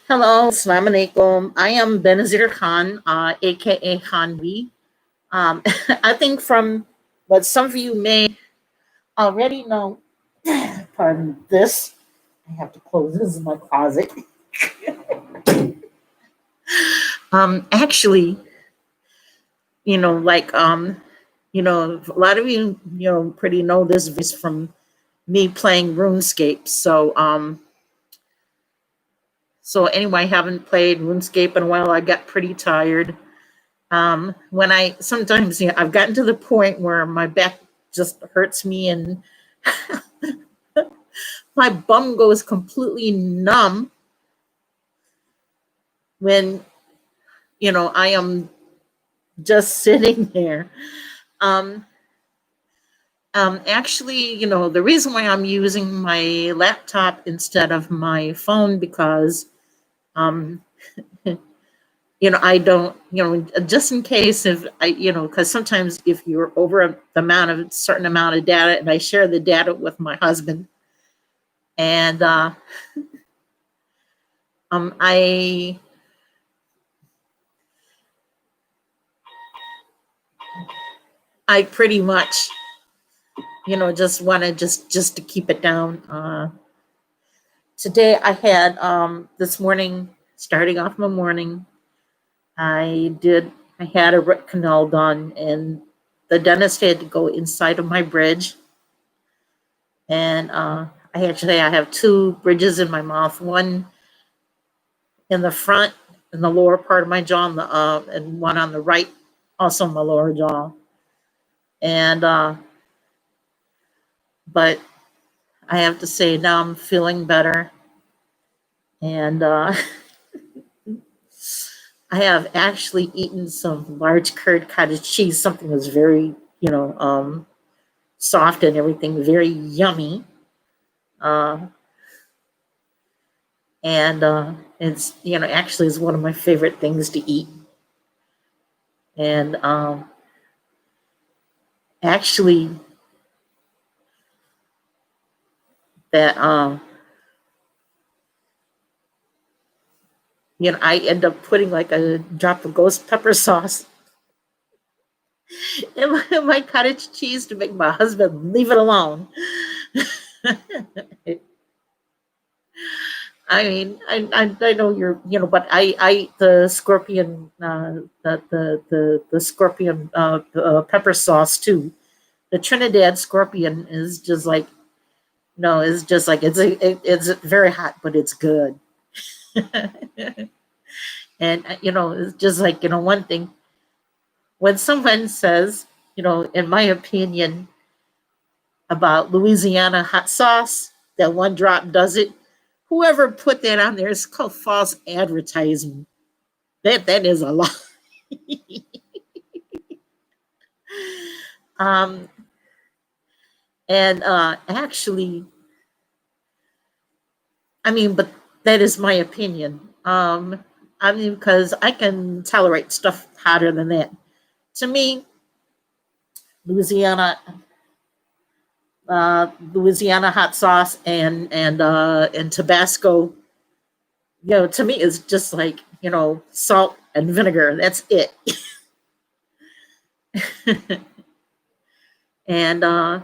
Hello, Assalamu alaikum. I am Benazir Khan, aka Khanvi. I think from what some of you may already know, pardon this, I have to close this in my closet. Actually, you know, like, a lot of you, pretty know this voice from me playing RuneScape. So anyway, I haven't played RuneScape in a while. I got pretty tired. When I sometimes, I've gotten to the point where my back just hurts me and my bum goes completely numb when, I am just sitting there. Um, Actually, the reason why I'm using my laptop instead of my phone because, um, I don't, just in case if because sometimes if you're over the amount of certain amount of data, and I share the data with my husband, and I pretty much, just want to just to keep it down. Today I had this morning, starting off my morning, I had a root canal done, and the dentist had to go inside of my bridge, and I have two bridges in my mouth, one in the front in the lower part of my jaw, and one on the right, also in my lower jaw, and but I have to say now I'm feeling better, and I have actually eaten some large curd cottage cheese, something that's very, soft and everything, very yummy. Uh, and it's, actually is one of my favorite things to eat. And actually, that, I end up putting like a drop of ghost pepper sauce in my cottage cheese to make my husband leave it alone. I mean, I know you're, but I eat the scorpion, the scorpion pepper sauce too. The Trinidad scorpion is just like, no, it's just like it's very hot, but it's good. And it's just like, one thing when someone says, in my opinion, about Louisiana hot sauce, that one drop does it. Whoever put that on there is called false advertising. That is a lie. um, and actually, I mean, but that is my opinion. I mean, because I can tolerate stuff hotter than that. To me, Louisiana, Louisiana hot sauce and Tabasco, to me is just like salt and vinegar. That's it. And I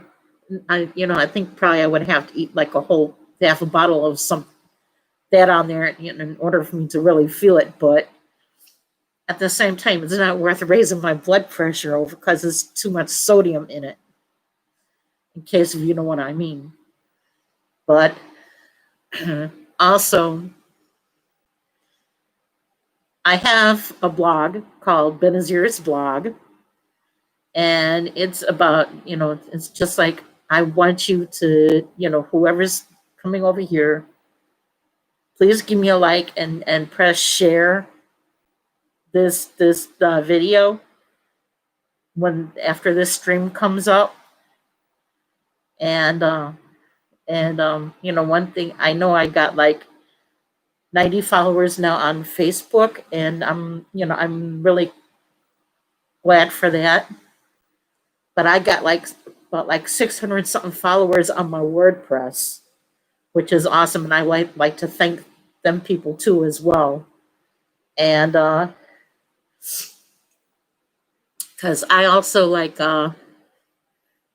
think probably I would have to eat like a whole half a bottle of some that on there in order for me to really feel it. But at the same time, it's not worth raising my blood pressure over because there's too much sodium in it. In case you know what I mean. But also, I have a blog called Benazir's Blog, and it's about it's just like I want you to whoever's coming over here, please give me a like and press share this video when after this stream comes up. And one thing I know, I got like 90 followers now on Facebook, and I'm really glad for that. But I got like about like 600 something followers on my WordPress, which is awesome, and I like to thank them people too as well. And because I also like because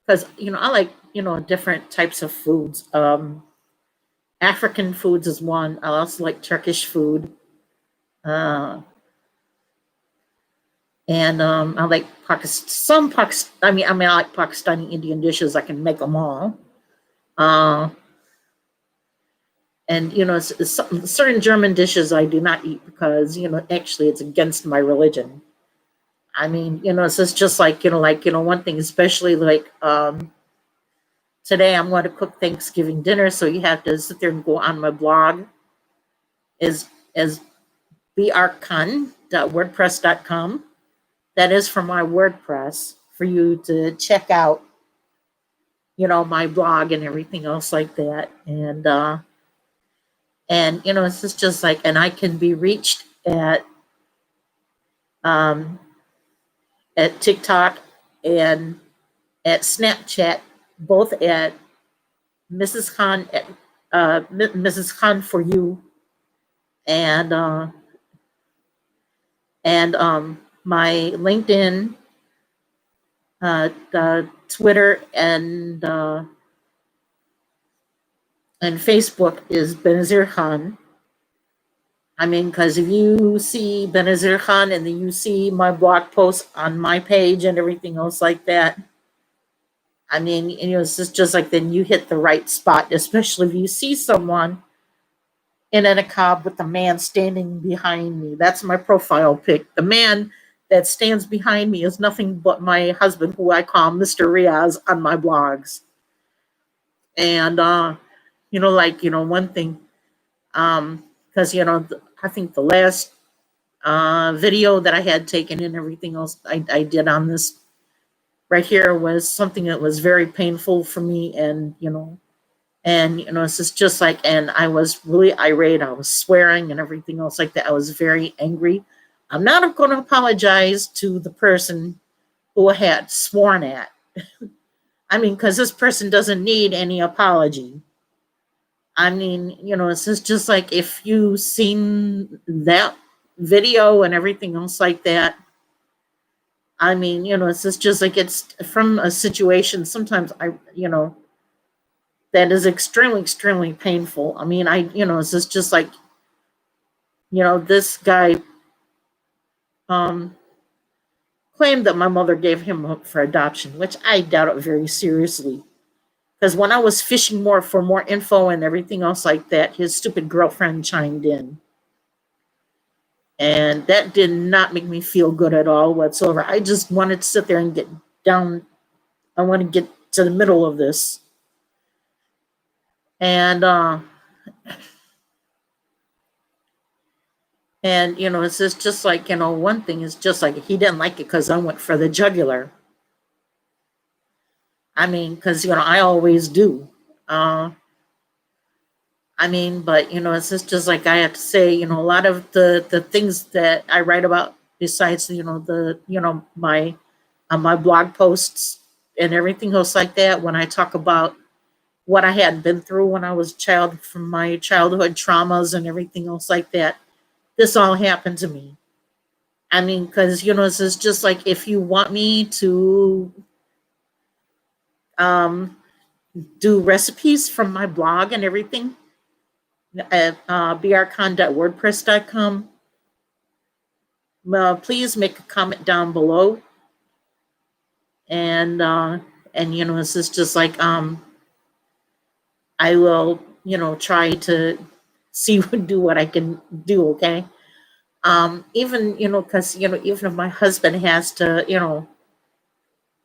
I like different types of foods. African foods is one. I also like Turkish food. Uh, and I like I like Pakistani Indian dishes. I can make them all. Uh, and certain German dishes I do not eat because actually it's against my religion. I mean, it's just like one thing, especially like today I'm going to cook Thanksgiving dinner, so you have to sit there and go on my blog is as brcon.wordpress.com. That is for my WordPress for you to check out, my blog and everything else like that. And it's just like, and I can be reached um at TikTok and at Snapchat, both at Mrs. Khan at Mrs. Khan for you, and my LinkedIn, the Twitter, and Facebook is Benazir Khan. I mean, because if you see Benazir Khan and then you see my blog posts on my page and everything else like that, I mean, it's just like then you hit the right spot, especially if you see someone in a niqab with the man standing behind me. That's my profile pic. The man that stands behind me is nothing but my husband, who I call Mr. Riaz on my blogs. And one thing, because I think the last video that I had taken and everything else I did on this right here was something that was very painful for me, it's just like, and I was really irate. I was swearing and everything else like that. I was very angry. I'm not going to apologize to the person who I had sworn at. I mean, because this person doesn't need any apology. I mean, it's just like if you've seen that video and everything else like that. I mean, it's just like it's from a situation. Sometimes that is extremely, extremely painful. I mean, it's just like, this guy um, claimed that my mother gave him up for adoption, which I doubt it very seriously. Because when I was fishing more for more info and everything else like that, his stupid girlfriend chimed in. And that did not make me feel good at all whatsoever. I just wanted to sit there and get down. I want to get to the middle of this. And it's just like, one thing is just like he didn't like it because I went for the jugular. I mean, because I always do. I mean, but it's just like I have to say, a lot of the things that I write about, besides my blog posts and everything else like that, when I talk about what I had been through when I was a child, from my childhood traumas and everything else like that, this all happened to me. I mean, because it's just like if you want me to um, do recipes from my blog and everything at brcon.wordpress.com, please make a comment down below. And it's just like I will try to see do what I can do. Okay. Even because even if my husband has to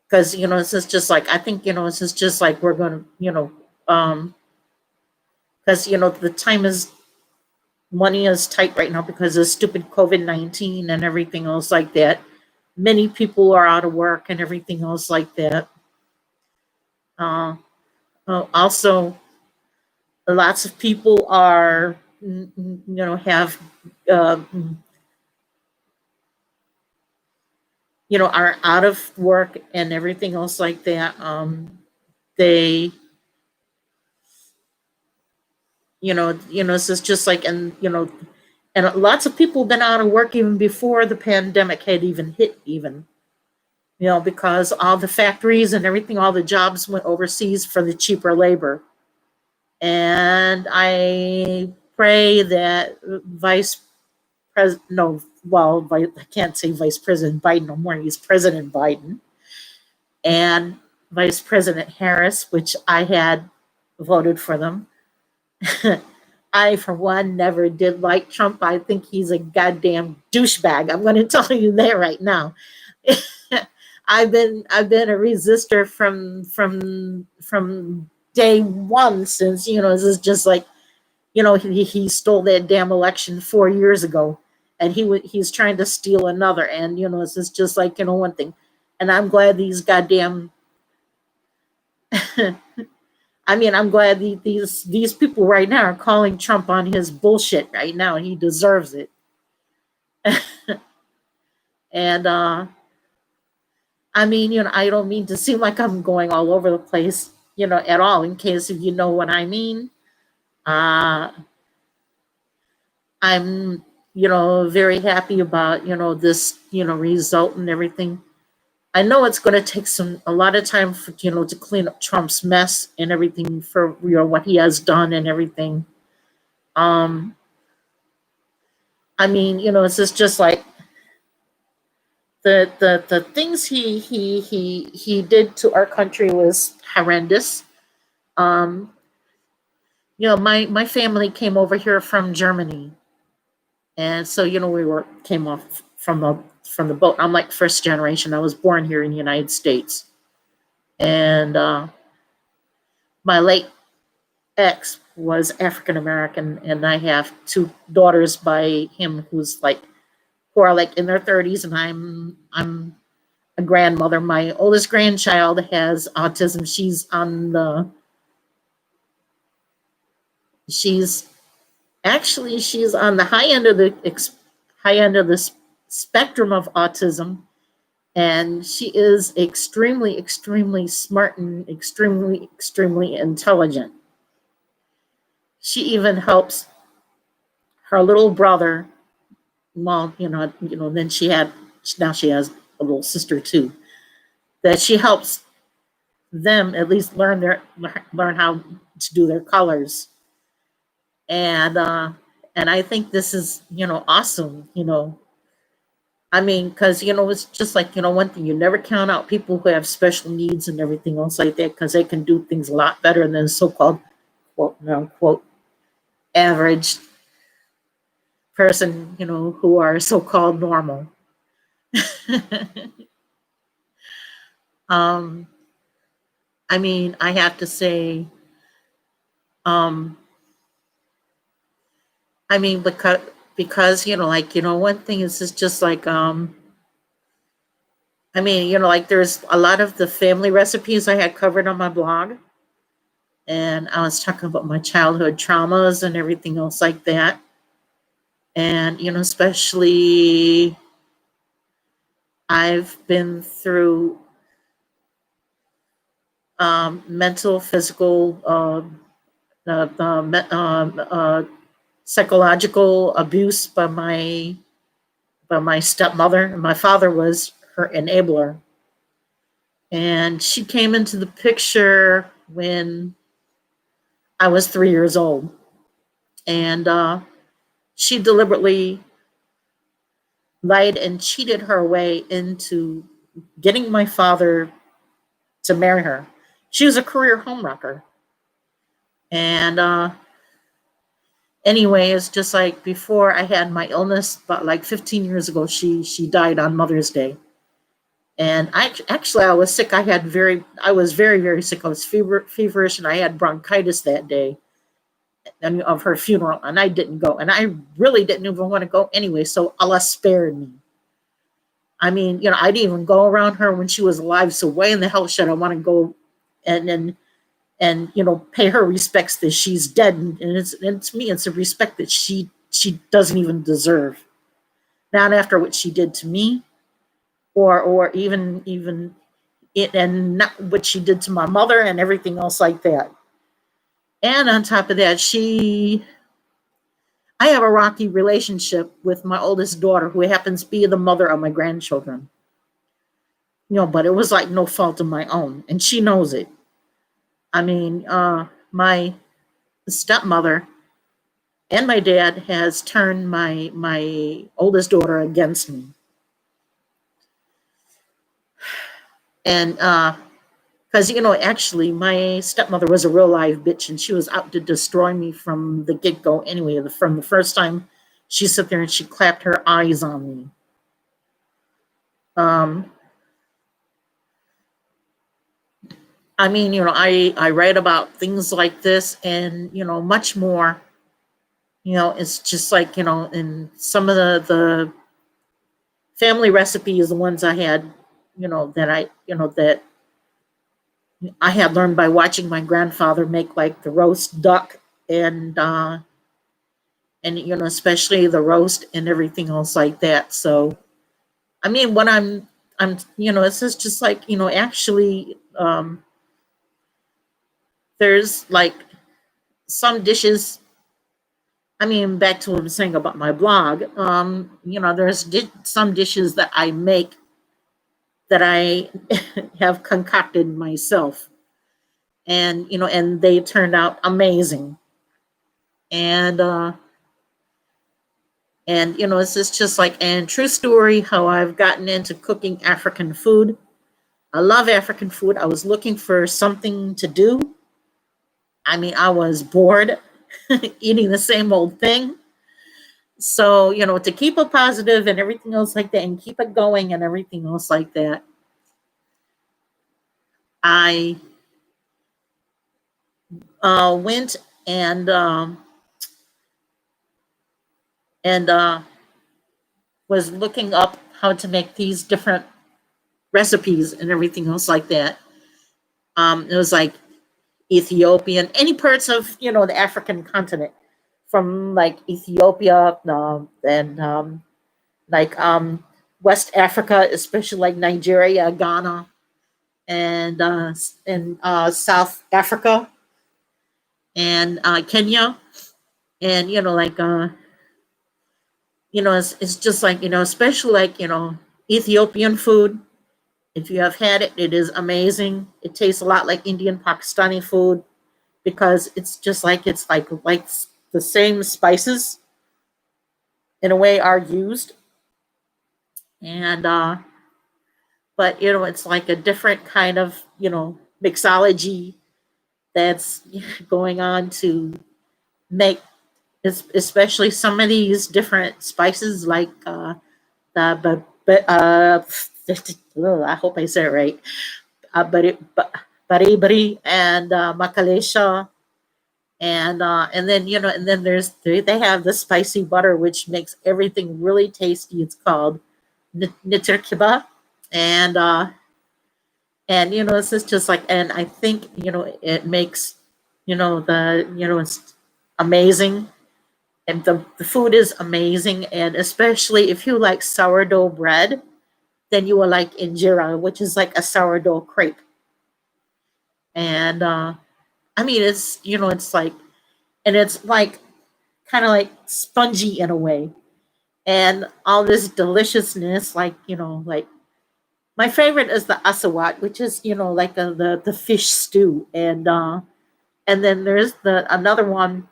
because it's just like I think it's just like we're gonna because the time is money is tight right now because of stupid COVID-19 and everything else like that. Many people are out of work and everything else like that. Uh, Also, lots of people are have uh, are out of work and everything else like that. They It's just like, and lots of people have been out of work even before the pandemic had even hit, even, because all the factories and everything, all the jobs went overseas for the cheaper labor. And I pray that Vice President, no, well, I can't say Vice President Biden no more. He's President Biden, and Vice President Harris, which I had voted for them. I, for one, never did like Trump. I think he's a goddamn douchebag. I'm going to tell you that right now. I've been a resistor from day one, since this is just like, he stole that damn election 4 years ago, and he's trying to steal another, and it's just like, one thing, and I'm glad these goddamn. I'm glad these people right now are calling Trump on his bullshit right now, and he deserves it. And I don't mean to seem like I'm going all over the place, at all. In case if you know what I mean, uh, I'm very happy about this result and everything. I know it's going to take a lot of time for to clean up Trump's mess and everything, for what he has done and everything. Um, it's just like the things he did to our country was horrendous. Um, my family came over here from Germany, and so we came off from the boat. I'm like first generation. I was born here in the United States, and my late ex was African American, and I have two daughters by him who are like in their 30s, and I'm a grandmother. My oldest grandchild has autism. She's she's on the high end of the spectrum of autism, and she is extremely, extremely smart and extremely, extremely intelligent. She even helps her little brother. Well, then now she has a little sister too. That she helps them at least learn how to do their colors, and I think this is awesome. Because it's just like one thing, you never count out people who have special needs and everything else like that, because they can do things a lot better than so-called quote unquote average person, who are so-called normal. um, I have to say, um, because one thing is just like, like there's a lot of the family recipes I had covered on my blog, and I was talking about my childhood traumas and everything else like that, and especially I've been through mental, physical, psychological abuse by my stepmother. My father was her enabler, and she came into the picture when I was 3 years old, and she deliberately lied and cheated her way into getting my father to marry her. She was a career homewrecker, and anyway, it's just like before I had my illness, but like 15 years ago, she died on Mother's Day. And I was sick. I was very, very sick. I was feverish, and I had bronchitis that day of her funeral, and I didn't go. And I really didn't even want to go anyway, so Allah spared me. I didn't even go around her when she was alive, so why in the hell should I want to go and pay her respects that she's dead? And to me, it's a respect that she doesn't even deserve. Not after what she did to me, or even it, and not what she did to my mother and everything else like that. And on top of that, I have a rocky relationship with my oldest daughter, who happens to be the mother of my grandchildren. But it was like no fault of my own, and she knows it. I mean, my stepmother and my dad has turned my oldest daughter against me, and because actually, my stepmother was a real live bitch, and she was out to destroy me from the get go. Anyway, from the first time she sat there and she clapped her eyes on me. Um, I mean, I write about things like this and much more. It's just like in some of the family recipes, the ones I had, that I had learned by watching my grandfather make, like the roast duck and especially the roast and everything else like that. So I mean, when I'm it's just like actually, there's like some dishes. I mean, back to what I'm saying about my blog. There's some dishes that I make that I have concocted myself, and and they turned out amazing. And it's just like, and true story how I've gotten into cooking African food. I love African food. I was looking for something to do. I mean, I was bored eating the same old thing. So, to keep it positive and everything else like that and keep it going and everything else like that, I went and was looking up how to make these different recipes and everything else like that. It was like Ethiopian, any parts of the African continent, from like Ethiopia, and like West Africa, especially like Nigeria, Ghana, and South Africa, and Kenya, and like it's just like especially like Ethiopian food. If you have had it, it is amazing. It tastes a lot like Indian Pakistani food, because it's like the same spices in a way are used, and but it's like a different kind of mixology that's going on to make, especially some of these different spices like but I hope I said it right. Baribari and makalesha, and then they have the spicy butter, which makes everything really tasty. It's called nitirkiba, and this is just like, and I think it makes it's amazing, and the food is amazing, and especially if you like sourdough bread, then you will like injera, which is like a sourdough crepe. And I mean, it's like, and it's like kind of like spongy in a way, and all this deliciousness, like like my favorite is the asawat, which is like the fish stew, and then there's the another one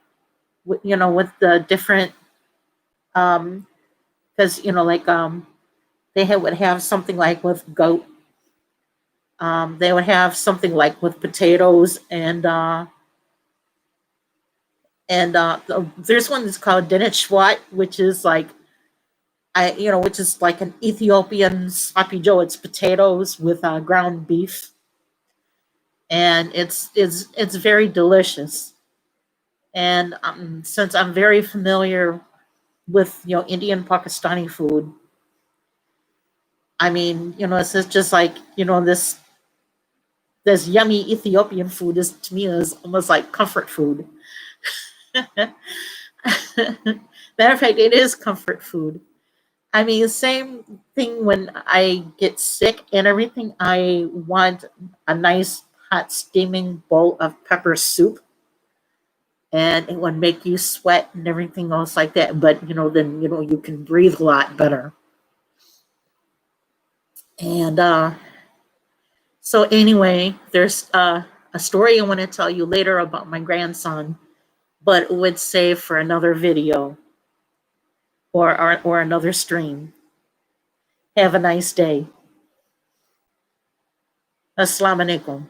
with with the different, because like would have something like with goat. They would have something like with potatoes, and there's one that's called dinitshwat, which is like which is like an Ethiopian sloppy joe. It's potatoes with ground beef, and it's very delicious. And since I'm very familiar with Indian Pakistani food, I mean it's just like this yummy Ethiopian food is, to me, is almost like comfort food. Matter of fact, it is comfort food. I mean, same thing when I get sick and everything. I want a nice hot steaming bowl of pepper soup. and it would make you sweat and everything else like that. But then you can breathe a lot better. And so anyway, there's a story I want to tell you later about my grandson, but it would save for another video or another stream. Have a nice day. Assalamu alaikum.